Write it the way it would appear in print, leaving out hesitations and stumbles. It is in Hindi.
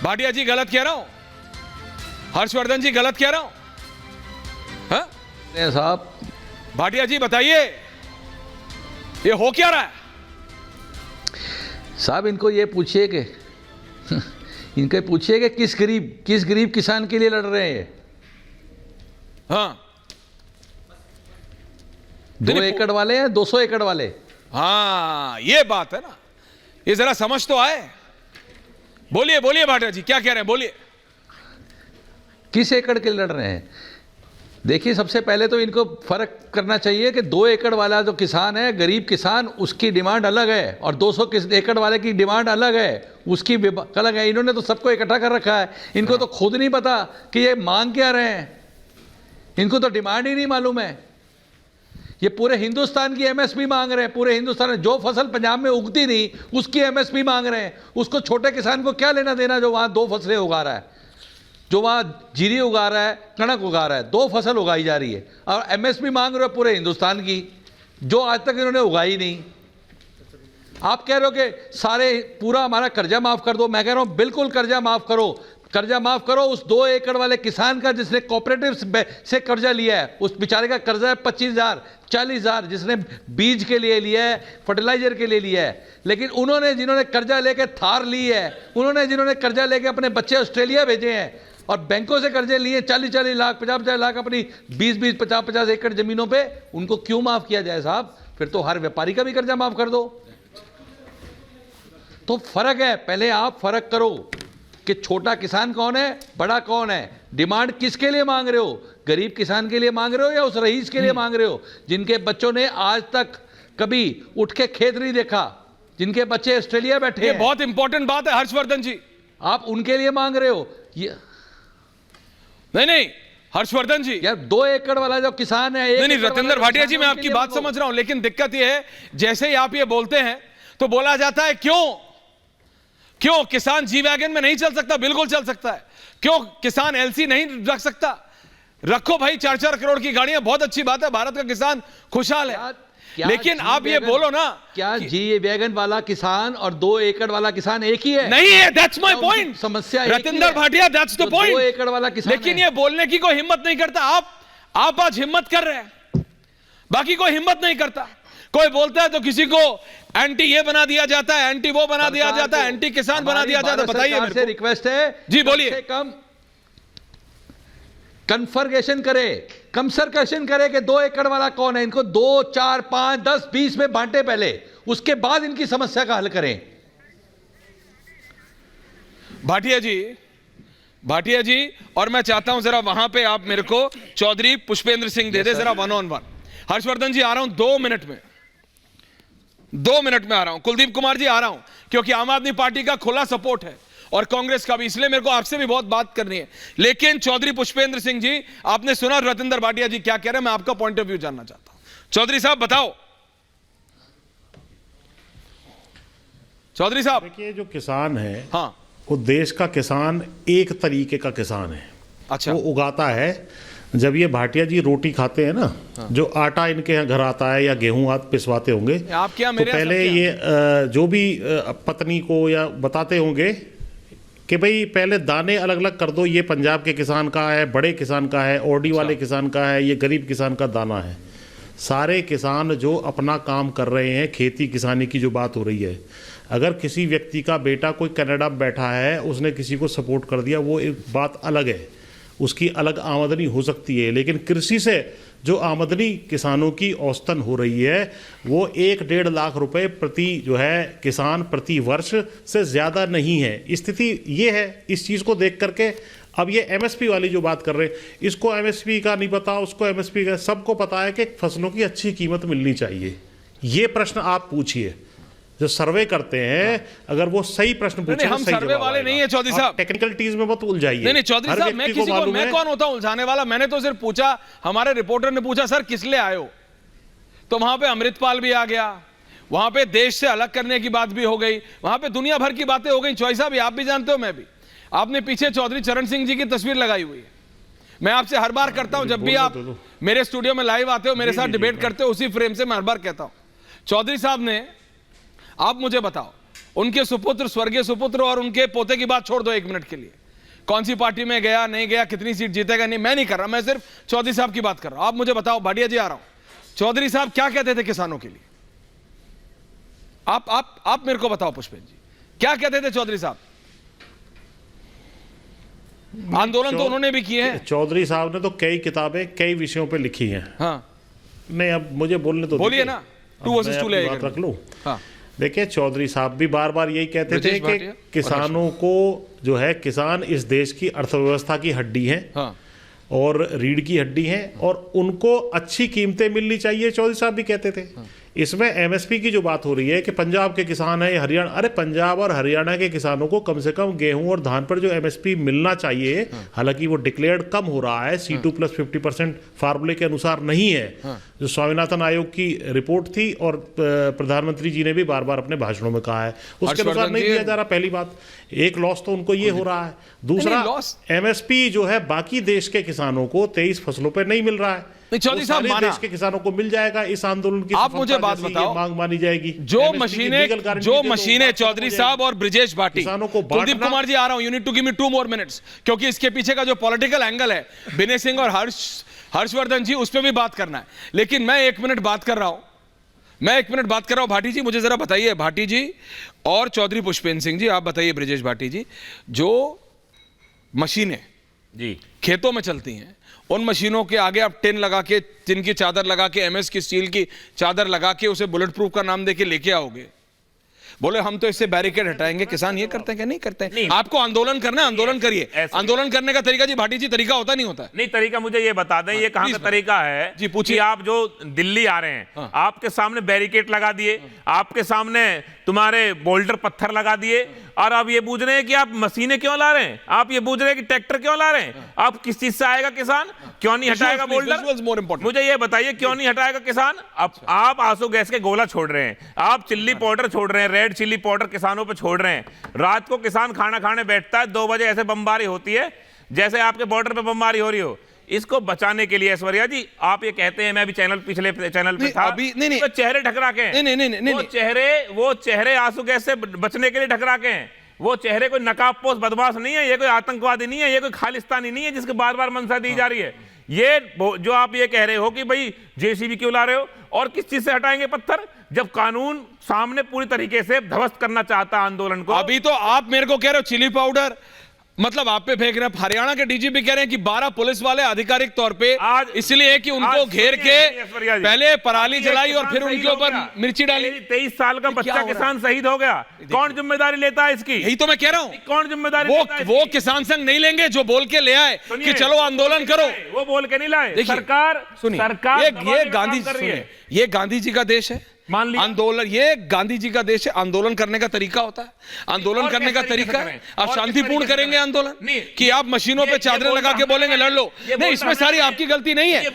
भाटिया जी गलत कह रहा हूं? हर्षवर्धन जी गलत कह रहा हूं? हाँ साहब, भाटिया जी बताइए ये हो क्या रहा है? साहब इनको ये पूछिए कि इनके पूछिए कि किस गरीब किसान के लिए लड़ रहे हैं। हाँ 2 एकड़ वाले हैं 200 एकड़ वाले? हाँ ये बात है ना, ये जरा समझ तो आए। बोलिए बोलिए भाटिया जी क्या कह रहे हैं, बोलिए। किस एकड़ के लिए लड़ रहे हैं? देखिए, सबसे पहले तो इनको फर्क करना चाहिए कि 2 एकड़ वाला जो किसान है, गरीब किसान, उसकी डिमांड अलग है और 200 एकड़ वाले की डिमांड अलग है, उसकी अलग है। इन्होंने तो सबको इकट्ठा कर रखा है। इनको तो खुद नहीं पता कि ये मांग क्या रहे हैं, इनको तो डिमांड ही नहीं मालूम है। ये पूरे हिंदुस्तान की एमएसपी मांग रहे हैं। पूरे हिंदुस्तान में जो फसल पंजाब में उगती नहीं उसकी एमएसपी मांग रहे हैं। उसको छोटे किसान को क्या लेना देना जो वहां 2 फसलें उगा रहा है, जो वहां जीरी उगा रहा है, कणक उगा रहा है, 2 फसल उगाई जा रही है और एमएसपी मांग रहे हो पूरे हिंदुस्तान की, जो आज तक इन्होंने उगाई नहीं। आप कह रहे हो कि सारे पूरा हमारा कर्जा माफ कर दो। मैं कह रहा हूं बिल्कुल कर्जा माफ करो, कर्जा माफ करो उस 2 एकड़ वाले किसान का जिसने कोऑपरेटिव से कर्जा लिया है। उस बेचारे का कर्जा है 25,000 40,000, जिसने बीज के लिए लिया है, फर्टिलाइजर के लिए लिया है। लेकिन जिन्होंने कर्जा लेके थार ली है, जिन्होंने कर्जा लेके अपने बच्चे ऑस्ट्रेलिया भेजे हैं और बैंकों से कर्जे लिए 40-40 लाख 50-50 लाख अपनी 20-20 50-50 एकड़ जमीनों पे, उनको क्यों माफ किया जाए साहब? फिर तो हर व्यापारी का भी कर्जा माफ कर दो। तो फर्क है, पहले आप फर्क करो कि छोटा किसान कौन है, बड़ा कौन है, डिमांड किसके लिए मांग रहे हो? गरीब किसान के लिए मांग रहे हो या उस रईस के लिए मांग रहे हो जिनके बच्चों ने आज तक कभी उठ के खेत नहीं देखा, जिनके बच्चे ऑस्ट्रेलिया बैठे हैं? बहुत इंपॉर्टेंट बात है हर्षवर्धन जी, आप उनके लिए मांग रहे हो? नहीं हर्षवर्धन जी, यार 2 एकड़ वाला जो किसान है, नहीं रतिंदर भाटिया जी मैं आपकी बात समझ रहा हूं, लेकिन दिक्कत यह है जैसे ही आप ये बोलते हैं तो बोला जाता है क्यों किसान जी वैगन में नहीं चल सकता? बिल्कुल चल सकता है। क्यों किसान एलसी नहीं रख सकता? रखो भाई, 4-4 करोड़ की गाड़ियां, बहुत अच्छी बात है, भारत का किसान खुशहाल है। लेकिन आप ये बोलो ना, क्या जी वैगन वाला किसान और 2 एकड़ वाला किसान एक ही है? नहीं है, दैट्स माय पॉइंट। समस्या Ratinder Bhatia, that's the point. 2 एकड़ वाला किसान, लेकिन ये बोलने की कोई हिम्मत नहीं करता। आप आज हिम्मत कर रहे हैं, बाकी कोई हिम्मत नहीं करता। कोई बोलता है तो किसी को एंटी ये बना दिया जाता है, एंटी वो बना दिया जाता है, एंटी किसान बना दिया जाता है। बताइए मेरे को, रिक्वेस्ट है जी बोलिए। कम कन्फर्गेशन करे कि 2 एकड़ वाला कौन है। इनको 2, 4, 5, 10, 20 में बांटे पहले, उसके बाद इनकी समस्या का हल करें। भाटिया जी, और मैं चाहता हूं जरा वहां पे आप मेरे को चौधरी पुष्पेंद्र सिंह दे दे जरा 1-on-1। हर्षवर्धन जी आ रहा हूं 2 मिनट में, 2 मिनट में आ रहा हूं। कुलदीप कुमार जी आ रहा हूं, क्योंकि आम आदमी पार्टी का खुला सपोर्ट है और कांग्रेस का भी, इसलिए मेरे को आपसे भी बहुत बात करनी है। लेकिन चौधरी पुष्पेंद्र सिंह जी, आपने सुना रतिंदर भाटिया जी क्या कह रहे हैं, मैं आपका पॉइंट ऑफ व्यू जानना चाहता हूं। चौधरी साहब बताओ। चौधरी साहब, देखिए जो किसान है, हाँ, वो देश का किसान एक तरीके का किसान है। अच्छा, वो उगाता है। जब ये भाटिया जी रोटी खाते हैं ना, हाँ, जो आटा इनके यहाँ घर आता है या गेहूं आप पिसवाते होंगे, आप क्या तो पहले ये जो भी पत्नी को या बताते होंगे कि भाई पहले दाने अलग अलग कर दो, ये पंजाब के किसान का है, बड़े किसान का है, ओडी वाले किसान का है, ये गरीब किसान का दाना है। सारे किसान जो अपना काम कर रहे हैं, खेती किसानी की जो बात हो रही है, अगर किसी व्यक्ति का बेटा कोई कनाडा में बैठा है, उसने किसी को सपोर्ट कर दिया, वो एक बात अलग है, उसकी अलग आमदनी हो सकती है। लेकिन कृषि से जो आमदनी किसानों की औसतन हो रही है, वो 1-1.5 लाख रुपए प्रति जो है किसान प्रति वर्ष से ज़्यादा नहीं है। स्थिति ये है। इस चीज़ को देख करके अब ये एमएसपी वाली जो बात कर रहे हैं, इसको एमएसपी का नहीं पता, उसको एमएसपी का, सबको पता है कि फसलों की अच्छी कीमत मिलनी चाहिए। ये प्रश्न आप पूछिए जो सर्वे करते हैं, अगर वो सही प्रश्न पूछे, हम सर्वे वाले नहीं है चौधरी साहब, टेक्निकलिटीज में मत उलझाइए। नहीं चौधरी साहब, मैं कौन होता हूं उलझाने वाला? मैंने तो सिर्फ पूछा, हमारे रिपोर्टर ने पूछा सर किस लिए आए हो, तो वहां पे अमृतपाल भी आ गया, वहां पे देश से अलग करने की बात भी हो गई, वहां पे दुनिया भर की बातें हो गई। चौधरी साहब आप भी जानते हो, मैं भी, आपने पीछे चौधरी चरण सिंह जी की तस्वीर लगाई हुई है। मैं आपसे हर बार करता हूं, जब भी आप मेरे स्टूडियो में लाइव आते हो, मेरे साथ डिबेट करते हो, उसी फ्रेम से मैं हर बार कहता हूं, चौधरी साहब ने, आप मुझे बताओ, उनके सुपुत्र, स्वर्गीय सुपुत्र और उनके पोते की बात छोड़ दो 1 मिनट के लिए। कौन सी पार्टी में गया, नहीं गया, कितनी सीट जीतेगा, नहीं, मैं नहीं कर रहा, मैं सिर्फ चौधरी साहब की बात कर रहा हूं। आप मुझे बताओ, भाटिया जी आ रहा हूं, चौधरी साहब क्या कहते थे किसानों के लिए? आप मेरे को बताओ पुष्पेंद्र जी, क्या कहते थे चौधरी साहब? आंदोलन तो उन्होंने भी किए हैं। चौधरी साहब ने तो कई किताबें कई विषयों पे लिखी हैं। हाँ, नहीं, अब मुझे बोलने तो बोलिए दीजिए। ना, 2 वर्सेस 2 ले बात रख लूं। हाँ, देखिए, चौधरी साहब भी बार बार यही कहते थे ब्रजेश कि भाटिया, किसानों को जो है, किसान इस देश की अर्थव्यवस्था की हड्डी है हाँ, और रीढ़ की हड्डी है और उनको अच्छी कीमतें मिलनी चाहिए, चौधरी साहब भी कहते थे। इसमें एमएसपी की जो बात हो रही है कि पंजाब के किसान है, हरियाणा, अरे पंजाब और हरियाणा के किसानों को कम से कम गेहूं और धान पर जो एमएसपी मिलना चाहिए, हालांकि वो डिक्लेयर्ड कम हो रहा है, C2+50% फार्मूले के अनुसार नहीं है, जो स्वामीनाथन आयोग की रिपोर्ट थी और प्रधानमंत्री जी ने भी बार बार अपने भाषणों में कहा है, उसके अनुसार नहीं दिया जा रहा। पहली बात, एक लॉस तो उनको ये हो रहा है। दूसरा, एमएसपी जो है बाकी देश के किसानों को 23 फसलों पर नहीं मिल रहा है। चौधरी साहब, देश के किसानों को मिल जाएगा इस आंदोलन की। आप मुझे बात बताओ, मांग मानी जाएगी। जो मशीनें चौधरी साहब और ब्रिजेश भाटी, किसानों को कुलदीप कुमार जी आ रहा हूं, you need to give me 2 more minutes, क्योंकि इसके पीछे का जो पॉलिटिकल एंगल है, विनय सिंह और हर्षवर्धन जी, उस पर भी बात करना है। लेकिन मैं 1 मिनट बात कर रहा हूं, भाटी जी मुझे जरा बताइए, भाटी जी और चौधरी पुष्पेंद्र सिंह जी, आप बताइए ब्रिजेश भाटी जी, जो मशीनें जी खेतों में चलती हैं, उन मशीनों के आगे आप टिन लगा के, टिन की चादर लगा के, एमएस की स्टील की चादर लगा के उसे बुलेट प्रूफ का नाम देके लेके आओगे, बोले हम तो इससे बैरिकेड हटाएंगे। किसान ये करते हैं कि नहीं करते हैं? आपको आंदोलन करना है, आंदोलन करिए। आंदोलन करने का तरीका जी भाटी जी, तरीका होता नहीं होता है? नहीं, तरीका मुझे ये बता दें, ये कहां का तरीका है जी, पूछिए। कि आप जो दिल्ली आ रहे हैं, आपके सामने बैरिकेड लगा दिए, आपके सामने तुम्हारे बोल्डर पत्थर लगा दिए, और आप ये पूछ रहे हैं कि आप मशीनें क्यों ला रहे हैं, आप ये पूछ रहे हैं कि ट्रैक्टर क्यों ला रहे हैं, आप किस चीज से आएगा किसान, क्यों नहीं हटाएगा बोल्डर? मुझे ये बताइए, क्यों नहीं हटाएगा किसान? आप आंसू गैस के गोला छोड़ रहे हैं, आप चिल्ली पाउडर छोड़ रहे हैं, रेड चिल्ली पाउडर किसानों पे छोड़ रहे हैं। रात को किसान खाना खाने बैठता है, 2 बजे ऐसे बमबारी होती है जैसे आपके बॉर्डर पे बमबारी हो रही हो। इसको बचाने के लिए ऐश्वर्या जी, आप ये कहते हैं, मैं भी पिछले चैनल पे था, अभी नहीं, तो चेहरे ढकरा के हैं, वो चेहरे आंसू गैस से बचने के लिए ढकरा के हैं। वो चेहरे कोई नकाबपोश बदमाश नहीं है, ये कोई आतंकवादी नहीं है, ये कोई खालिस्तानी नहीं है जिसके बार बार मंशा दी जा रही है। ये जो आप ये कह रहे हो कि भाई जेसीबी क्यों ला रहे हो और किस चीज से हटाएंगे पत्थर, जब कानून सामने पूरी तरीके से ध्वस्त करना चाहता है आंदोलन को। अभी तो आप मेरे को कह रहे हो चिली पाउडर, मतलब आप पे फेंक रहे हैं। हरियाणा के डीजीपी कह रहे हैं कि 12 पुलिस वाले आधिकारिक तौर पे आज इसलिए कि उनको घेर के पहले पराली जलाई और फिर उनके ऊपर मिर्ची डाली। 23 साल का बच्चा किसान शहीद हो गया, कौन जिम्मेदारी लेता है इसकी? यही तो मैं कह रहा हूं, कौन जिम्मेदारी? वो किसान संघ नहीं लेंगे जो बोल के ले आए कि चलो आंदोलन करो। वो बोल के नहीं लाए, सरकार सुनिए, ये गांधी जी का देश है, मान लिया आंदोलन, ये गांधी जी का देश है। आंदोलन करने का तरीका होता है, आंदोलन करने का तरीका है। आप शांतिपूर्ण करेंगे आंदोलन कि आप मशीनों पे चादरें लगा के बोलेंगे लड़ लो? नहीं, इसमें सारी आपकी गलती नहीं है।